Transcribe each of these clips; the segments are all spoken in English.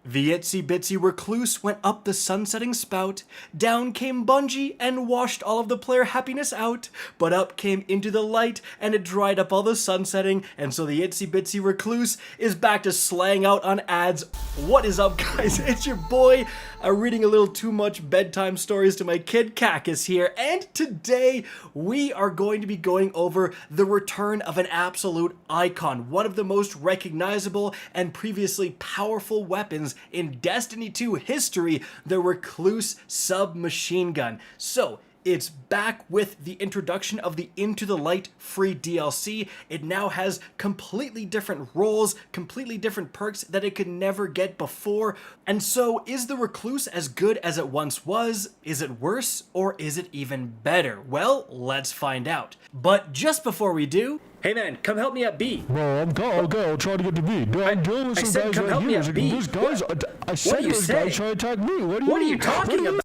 The itsy bitsy recluse went up the sunsetting spout, down came Bungie and washed all of the player happiness out, but up came Into the Light and it dried up all the sunsetting, and so the itsy bitsy recluse is back to slaying out on ads. What is up, guys? It's your boy, reading a little too much bedtime stories to my kid Cacus here, and today we are going to be going over the return of an absolute icon, one of the most recognizable and previously powerful weapons in Destiny 2 history, the Recluse submachine gun. So, it's back with the introduction of the Into the Light free DLC. It now has completely different roles, completely different perks that it could never get before. And so, is the Recluse as good as it once was? Is it worse? Or is it even better? Well, let's find out. But just before we do, hey man, come help me at B. No, I'll try to get to B. I'm dealing with some guys right here. Those guys, I said those guys try to attack me. What are you talking about?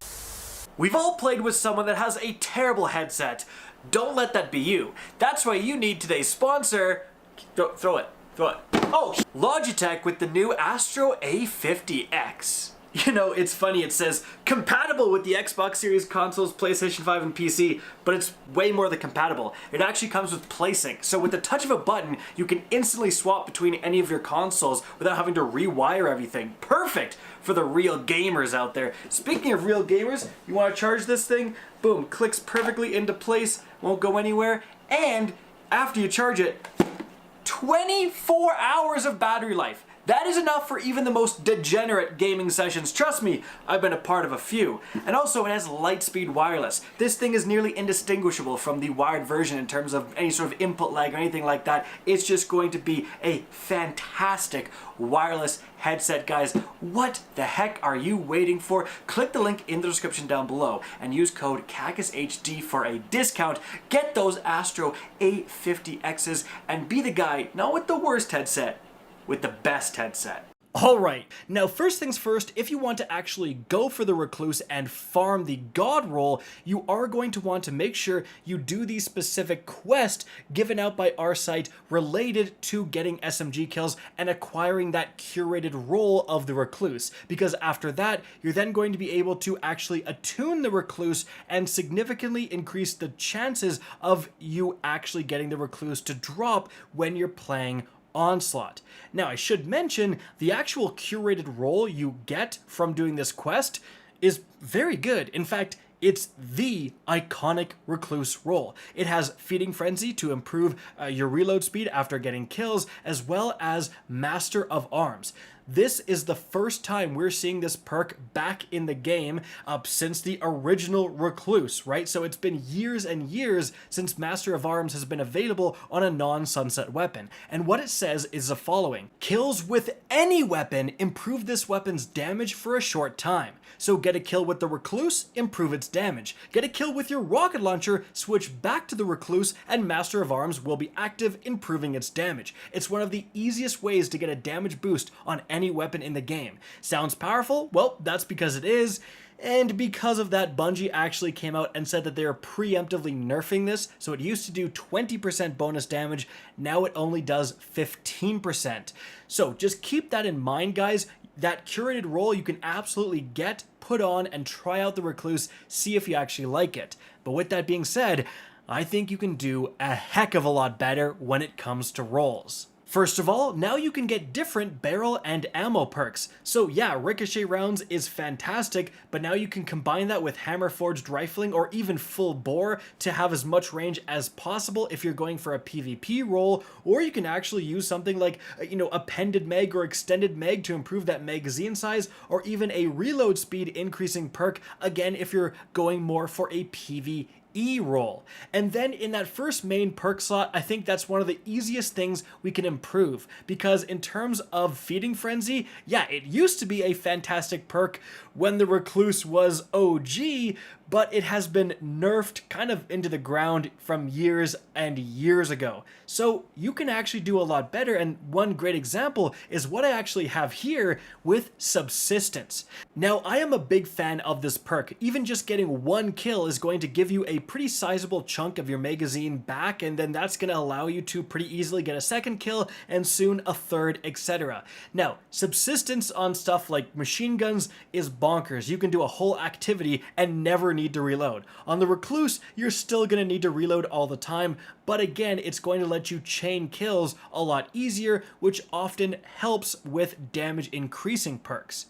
We've all played with someone that has a terrible headset. Don't let that be you. That's why you need today's sponsor. Throw it. Oh, Logitech with the new Astro A50X. You know, it's funny, it says compatible with the Xbox Series consoles, PlayStation 5 and PC, but it's way more than compatible. It actually comes with PlaySync, so with the touch of a button, you can instantly swap between any of your consoles without having to rewire everything. Perfect for the real gamers out there. Speaking of real gamers, you want to charge this thing? Boom, clicks perfectly into place, won't go anywhere, and after you charge it, 24 hours of battery life. That is enough for even the most degenerate gaming sessions. Trust me, I've been a part of a few. And also it has Lightspeed wireless. This thing is nearly indistinguishable from the wired version in terms of any sort of input lag or anything like that. It's just going to be a fantastic wireless headset, guys. What the heck are you waiting for? Click the link in the description down below and use code CACUSHD for a discount. Get those Astro A50Xs and be the guy, not with the worst headset, with the best headset. Alright, now first things first, if you want to actually go for the Recluse and farm the God Roll, you are going to want to make sure you do the specific quest given out by our site related to getting SMG kills and acquiring that curated roll of the Recluse, because after that, you're then going to be able to actually attune the Recluse and significantly increase the chances of you actually getting the Recluse to drop when you're playing Onslaught. Now, I should mention, the actual curated roll you get from doing this quest is very good. In fact, it's the iconic Recluse roll. It has Feeding Frenzy to improve your reload speed after getting kills, as well as Master of Arms. This is the first time we're seeing this perk back in the game since the original Recluse, right? So it's been years and years since Master of Arms has been available on a non-sunset weapon. And what it says is the following: kills with any weapon improve this weapon's damage for a short time. So get a kill with the Recluse, improve its damage. Get a kill with your rocket launcher, switch back to the Recluse, and Master of Arms will be active, improving its damage. It's one of the easiest ways to get a damage boost on any weapon in the game. Sounds powerful? Well, that's because it is. And because of that, Bungie actually came out and said that they are preemptively nerfing this. So it used to do 20% bonus damage. Now it only does 15%. So just keep that in mind, guys. That curated roll you can absolutely get, put on, and try out the Recluse, see if you actually like it. But with that being said, I think you can do a heck of a lot better when it comes to rolls. First of all, now you can get different barrel and ammo perks. So yeah, ricochet rounds is fantastic, but now you can combine that with hammer forged rifling or even full bore to have as much range as possible if you're going for a PvP roll, or you can actually use something like, appended mag or extended mag to improve that magazine size, or even a reload speed increasing perk, again, if you're going more for a PvE roll. And then in that first main perk slot, I think that's one of the easiest things we can improve, because in terms of Feeding Frenzy, yeah, it used to be a fantastic perk when the Recluse was OG, but it has been nerfed kind of into the ground from years and years ago. So you can actually do a lot better, and one great example is what I actually have here with Subsistence. Now, I am a big fan of this perk. Even just getting one kill is going to give you a pretty sizable chunk of your magazine back, and then that's going to allow you to pretty easily get a second kill and soon a third, etc. Now, Subsistence on stuff like machine guns is bonkers. You can do a whole activity and never need to reload. On the Recluse, you're still going to need to reload all the time, but again, it's going to let you chain kills a lot easier, which often helps with damage increasing perks.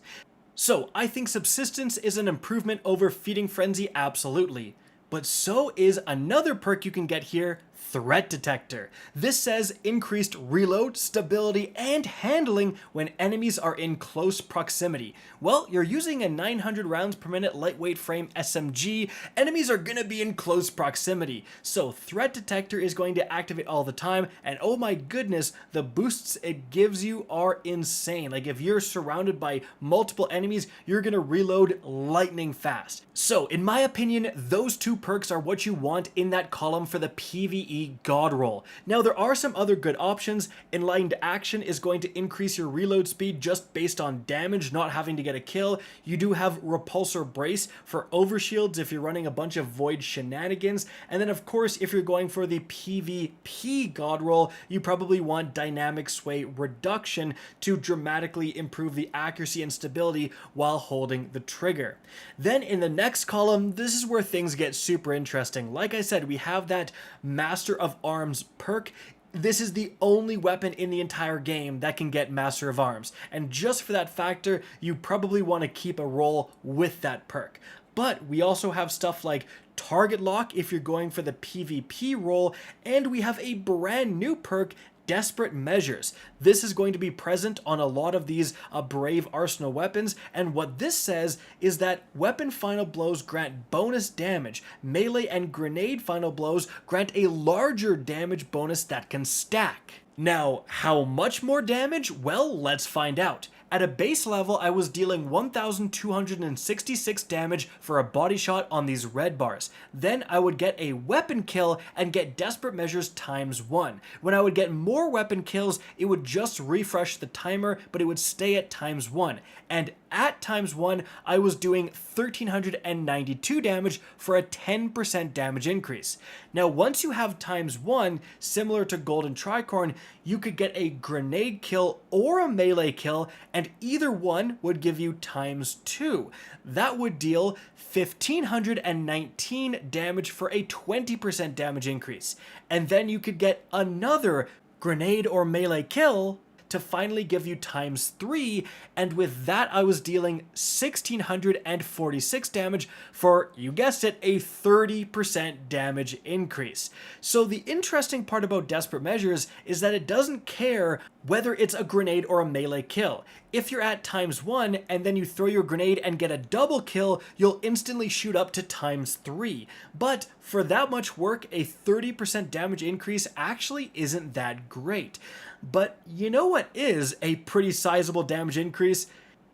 So I think Subsistence is an improvement over Feeding Frenzy, absolutely. But so is another perk you can get here, Threat Detector. This says increased reload, stability, and handling when enemies are in close proximity. Well, you're using a 900 rounds per minute lightweight frame SMG, enemies are gonna be in close proximity. So Threat Detector is going to activate all the time, and oh my goodness, the boosts it gives you are insane. Like if you're surrounded by multiple enemies, you're gonna reload lightning fast. So in my opinion, those two perks are what you want in that column for the PvE God Roll. Now there are some other good options. Enlightened Action is going to increase your reload speed just based on damage, not having to get a kill. You do have Repulsor Brace for overshields if you're running a bunch of Void shenanigans. And then of course, if you're going for the PvP God Roll, you probably want Dynamic Sway Reduction to dramatically improve the accuracy and stability while holding the trigger. Then in the next column, this is where things get super interesting. Like I said, we have that Master of Arms perk. This is the only weapon in the entire game that can get Master of Arms. And just for that factor, you probably want to keep a roll with that perk. But we also have stuff like Target Lock if you're going for the PvP roll, and we have a brand new perk, Desperate Measures. This is going to be present on a lot of these Brave Arsenal weapons, and what this says is that weapon final blows grant bonus damage. Melee and grenade final blows grant a larger damage bonus that can stack. Now, how much more damage? Well, let's find out. At a base level, I was dealing 1,266 damage for a body shot on these red bars. Then I would get a weapon kill and get Desperate Measures ×1. When I would get more weapon kills, it would just refresh the timer, but it would stay at ×1. And at ×1, I was doing 1,392 damage for a 10% damage increase. Now, once you have ×1, similar to Golden Tricorn, you could get a grenade kill or a melee kill, and either one would give you ×2. That would deal 1,519 damage for a 20% damage increase. And then you could get another grenade or melee kill to finally give you ×3, and with that I was dealing 1,646 damage for, you guessed it, a 30% damage increase. So the interesting part about Desperate Measures is that it doesn't care whether it's a grenade or a melee kill. If you're at ×1 and then you throw your grenade and get a double kill, you'll instantly shoot up to ×3. But for that much work, a 30% damage increase actually isn't that great. But you know what is a pretty sizable damage increase?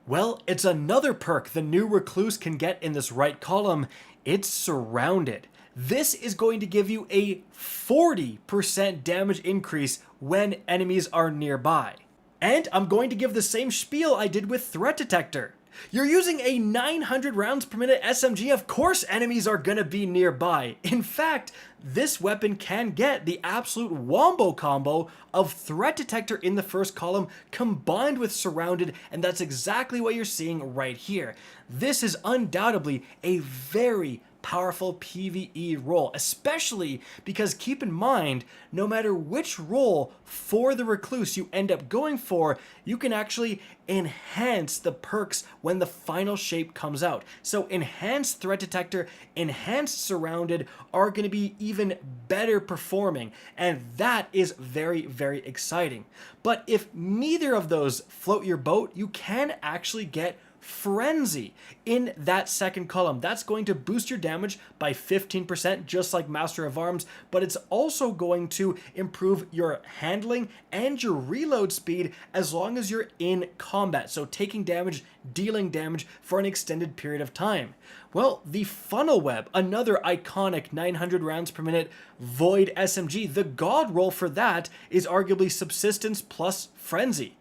Well, it's another perk the new Recluse can get in this right column. It's Surrounded. This is going to give you a 40% damage increase when enemies are nearby. And I'm going to give the same spiel I did with Threat Detector. You're using a 900 rounds per minute SMG, of course enemies are gonna be nearby. In fact, this weapon can get the absolute wombo combo of Threat Detector in the first column combined with Surrounded, and that's exactly what you're seeing right here. This is undoubtedly a very powerful PvE roll, especially because keep in mind, no matter which roll for the Recluse you end up going for, you can actually enhance the perks when the final shape comes out. So enhanced Threat Detector, enhanced Surrounded are going to be even better performing, and that is very, very exciting. But if neither of those float your boat, you can actually get Frenzy in that second column. That's going to boost your damage by 15%, just like Master of Arms, but it's also going to improve your handling and your reload speed as long as you're in combat. So taking damage, dealing damage for an extended period of time. Well, the Funnel Web, another iconic 900 rounds per minute Void SMG, the God Roll for that is arguably Subsistence plus Frenzy.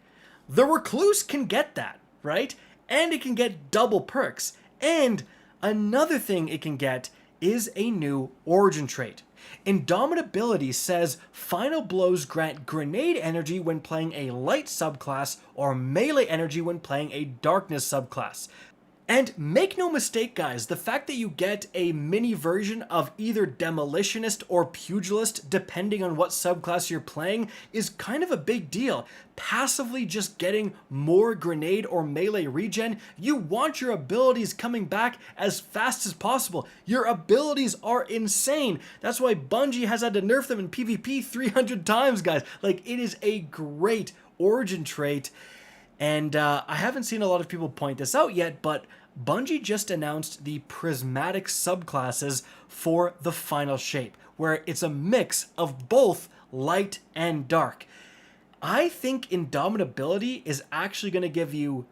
The Recluse can get that, right? And it can get double perks. And another thing it can get is a new origin trait. Indomitability says final blows grant grenade energy when playing a light subclass or melee energy when playing a darkness subclass. And make no mistake, guys, the fact that you get a mini version of either Demolitionist or Pugilist, depending on what subclass you're playing, is kind of a big deal. Passively just getting more grenade or melee regen, you want your abilities coming back as fast as possible. Your abilities are insane. That's why Bungie has had to nerf them in PvP 300 times, guys. Like, it is a great origin trait. And I haven't seen a lot of people point this out yet, but Bungie just announced the prismatic subclasses for the final shape, where it's a mix of both light and dark. I think Indomitability is actually going to give you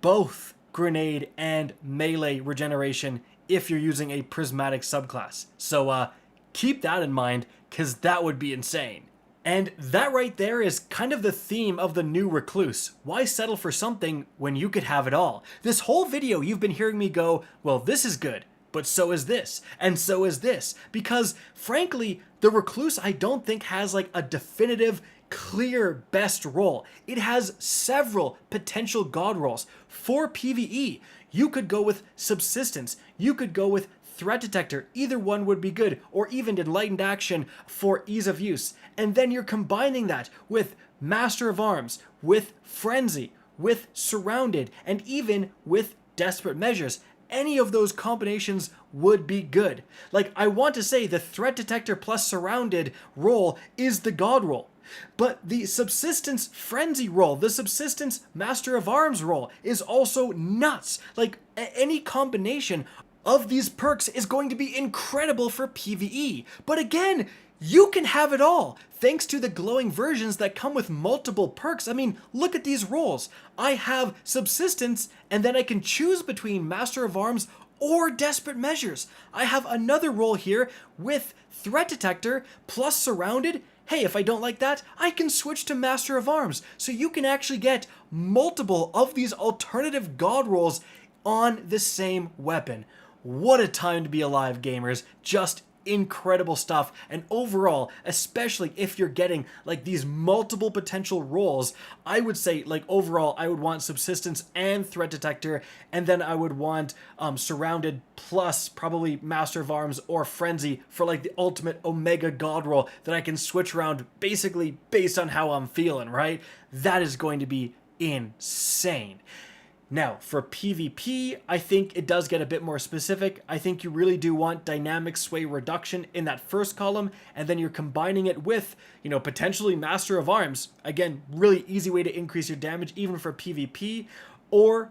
both grenade and melee regeneration if you're using a prismatic subclass. So keep that in mind, because that would be insane. And that right there is kind of the theme of the new Recluse. Why settle for something when you could have it all? This whole video you've been hearing me go, well, this is good, but so is this, and so is this. Because frankly, the Recluse I don't think has like a definitive, clear best role. It has several potential god rolls. For PvE, you could go with Subsistence, you could go with Threat Detector, either one would be good, or even Enlightened Action for ease of use. And then you're combining that with Master of Arms, with Frenzy, with Surrounded, and even with Desperate Measures. Any of those combinations would be good. Like, I want to say the Threat Detector plus Surrounded roll is the God roll. But the Subsistence Frenzy roll, the Subsistence Master of Arms roll is also nuts. Like, any combination of these perks is going to be incredible for PvE. But again, you can have it all, thanks to the glowing versions that come with multiple perks. I mean, look at these rolls. I have Subsistence, and then I can choose between Master of Arms or Desperate Measures. I have another roll here with Threat Detector plus Surrounded. Hey, if I don't like that, I can switch to Master of Arms. So you can actually get multiple of these alternative god rolls on the same weapon. What a time to be alive, gamers. Just incredible stuff. And overall, especially if you're getting like these multiple potential rolls, I would say like overall I would want Subsistence and Threat Detector, and then I would want Surrounded plus probably Master of Arms or Frenzy for like the ultimate Omega God roll that I can switch around basically based on how I'm feeling, right? That is going to be insane. Now, for PvP, I think it does get a bit more specific. I think you really do want dynamic sway reduction in that first column, and then you're combining it with, you know, potentially Master of Arms. Again, really easy way to increase your damage, even for PvP, or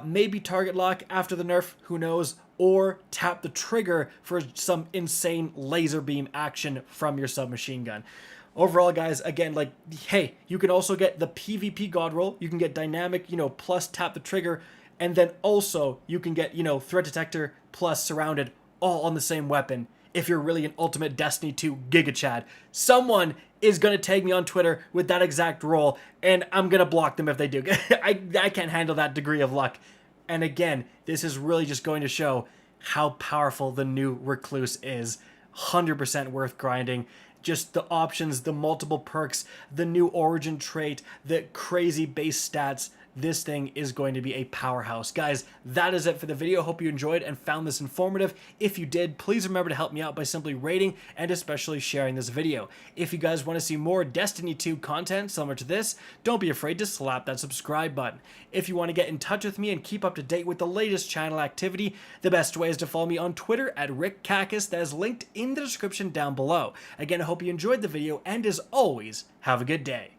maybe target lock after the nerf, who knows, or tap the trigger for some insane laser beam action from your submachine gun. Overall, guys, again, like, hey, you can also get the PvP God roll. You can get dynamic, you know, plus tap the trigger. And then also you can get, you know, Threat Detector plus Surrounded all on the same weapon if you're really an ultimate Destiny 2 Giga Chad. Someone is going to tag me on Twitter with that exact roll, and I'm going to block them if they do. I can't handle that degree of luck. And again, this is really just going to show how powerful the new Recluse is. 100% worth grinding. Just the options, the multiple perks, the new origin trait, the crazy base stats. This thing is going to be a powerhouse. Guys, that is it for the video. Hope you enjoyed and found this informative. If you did, please remember to help me out by simply rating and especially sharing this video. If you guys want to see more Destiny 2 content similar to this, don't be afraid to slap that subscribe button. If you want to get in touch with me and keep up to date with the latest channel activity, the best way is to follow me on Twitter at RickCacus. That is linked in the description down below. Again, I hope you enjoyed the video, and as always, have a good day.